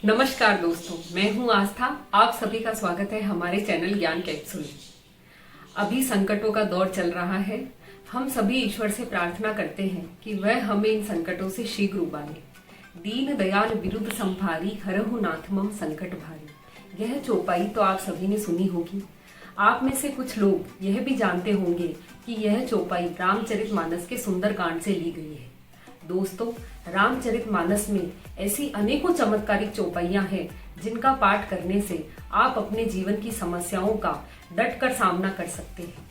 नमस्कार दोस्तों, मैं हूं आस्था। आप सभी का स्वागत है हमारे चैनल ज्ञान कैप्सूल। अभी संकटों का दौर चल रहा है। हम सभी ईश्वर से प्रार्थना करते हैं कि वह हमें इन संकटों से शीघ्र उबारे। दीन दयाल विरुद्ध संभारी, हरहु नाथ मम संकट भारी। यह चौपाई तो आप सभी ने सुनी होगी। आप में से कुछ लोग यह भी जानते होंगे कि यह चौपाई रामचरितमानस के सुंदरकांड से ली गई है। दोस्तों, रामचरितमानस में ऐसी अनेकों चमत्कारिक चौपाइयां हैं जिनका पाठ करने से आप अपने जीवन की समस्याओं का डटकर सामना कर सकते हैं।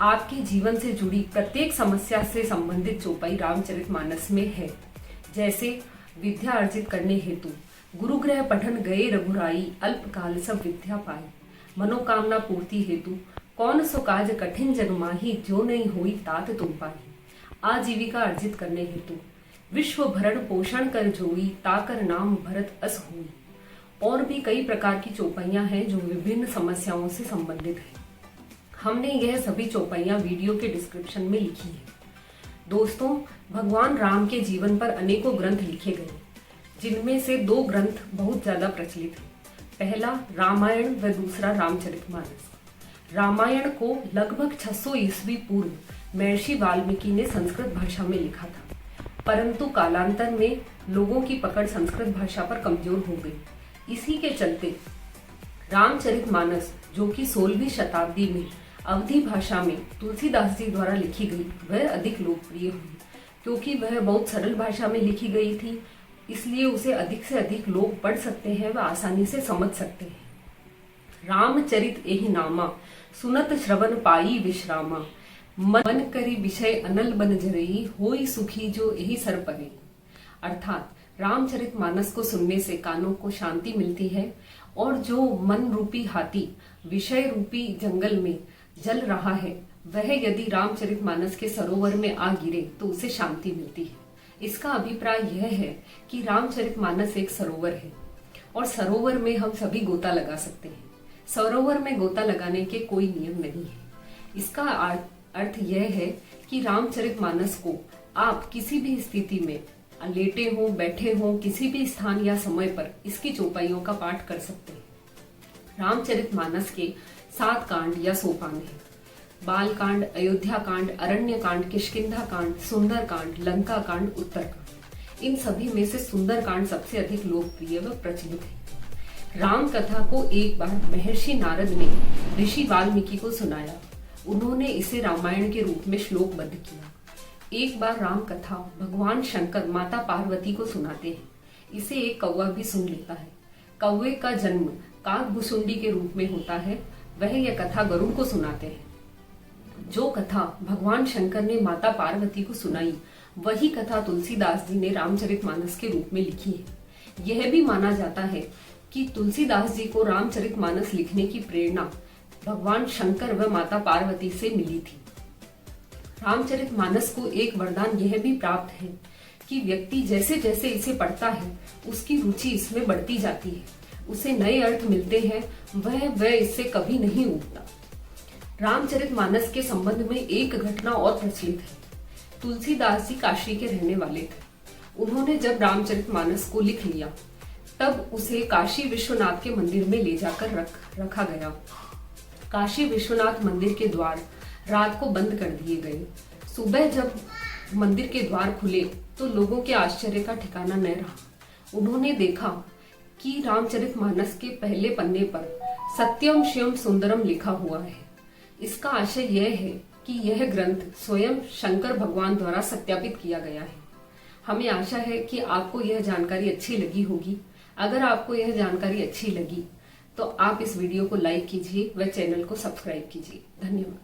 आपके जीवन से जुड़ी प्रत्येक समस्या से संबंधित चौपाई रामचरितमानस में है। जैसे विद्या अर्जित करने हेतु गुरु गृह पठन गए रघुराई, अल्पकाल सब विद्या पाई। मनोकामना पूर्ति हेतु कौन सो काज कठिन जग माही, जो नहीं हुई तात तुम पाही। आजीविका अर्जित करने हेतु विश्व भरण पोषण कर जोई, ताकर नाम भरत अस हुई। और भी कई प्रकार की चौपाइयां हैं जो विभिन्न समस्याओं से संबंधित है। हमने यह सभी चौपाइयां वीडियो के डिस्क्रिप्शन में लिखी है। दोस्तों, भगवान राम के जीवन पर अनेकों ग्रंथ लिखे गए, जिनमें से दो ग्रंथ बहुत ज्यादा प्रचलित है। पहला रामायण व दूसरा रामचरितमानस। रामायण को लगभग 600 ईस्वी पूर्व महर्षि वाल्मीकि ने संस्कृत भाषा में लिखा था, परंतु कालांतर में लोगों की पकड़ संस्कृत भाषा पर कमजोर हो गई। इसी के चलते रामचरितमानस, जो कि 16वीं शताब्दी में अवधी भाषा में तुलसीदास जी द्वारा लिखी गई, वह अधिक लोकप्रिय हुई। क्योंकि वह बहुत सरल भाषा में लिखी गई थी, इसलिए उसे अधिक से अधिक लोग पढ़ सकते हैं व आसानी से समझ सकते हैं। रामचरित एहि नामा, सुनत श्रवण पाई विश्रामा। मन करी विषय अनल बन जरई, होई सुखी जो यही सर परे। अर्थात रामचरितमानस को सुनने से कानों को शांति मिलती है, और जो मन रूपी हाथी विषय रूपी जंगल में जल रहा है, वह यदि रामचरितमानस के सरोवर में आ गिरे तो उसे शांति मिलती है। इसका अभिप्राय यह है कि रामचरितमानस एक सरोवर है, और सरोवर में हम सभी गोता लगा सकते हैं। सरोवर में गोता लगाने के कोई नियम नहीं है। इसका अर्थ यह है कि रामचरितमानस को आप किसी भी स्थिति में, लेटे हो, बैठे हो, किसी भी स्थान या समय पर इसकी चौपाइयों का पाठ कर सकते हैं। रामचरितमानस के 7 कांड या सोपान हैं। बाल कांड, अयोध्या कांड, अरण्य कांड, किष्किंधा कांड, सुंदर कांड, लंका कांड, उत्तर कांड। इन सभी में से सुंदर कांड सबसे अधिक लोकप्रिय व प्रचलित है। राम कथा को एक बार महर्षि नारद ने ऋषि वाल्मीकि को सुनाया। उन्होंने इसे रामायण के रूप में श्लोकबद्ध किया। एक बार राम कथा भगवान शंकर माता पार्वती को सुनाते हैं। इसे एक कौवा भी सुन लेता है। कौवे का जन्म काकभुसुंडी के रूप में होता है। वह यह कथा गरुड़ को सुनाते हैं। जो कथा भगवान शंकर ने माता पार्वती को सुनाई, वही कथा तुलसीदास जी ने रामचरितमानस के रूप में लिखी है। यह भी माना जाता है कि तुलसीदास जी को रामचरितमानस लिखने की प्रेरणा भगवान शंकर व माता पार्वती से मिली थी। रामचरितमानस को एक वरदान यह भी प्राप्त है कि व्यक्ति जैसे जैसे इसे पढ़ता है, उसकी रुचि इसमें बढ़ती जाती है, उसे नए अर्थ मिलते हैं, वह इससे कभी नहीं ऊबता। रामचरितमानस के संबंध में एक घटना और प्रचलित है। तुलसीदास जी काशी के रहने वाले थे। उन्होंने जब रामचरितमानस को लिख लिया, तब उसे काशी विश्वनाथ के मंदिर में ले जाकर रखा गया। काशी विश्वनाथ मंदिर के द्वार रात को बंद कर दिए गए। सुबह जब मंदिर के द्वार खुले तो लोगों के आश्चर्य का ठिकाना न रहा। उन्होंने देखा कि रामचरितमानस के पहले पन्ने पर सत्यम शिवम सुंदरम लिखा हुआ है। इसका आशय यह है कि यह ग्रंथ स्वयं शंकर भगवान द्वारा सत्यापित किया गया है। हमें आशा है कि आपको यह जानकारी अच्छी लगी होगी। अगर आपको यह जानकारी अच्छी लगी तो आप इस वीडियो को लाइक कीजिए व चैनल को सब्सक्राइब कीजिए। धन्यवाद।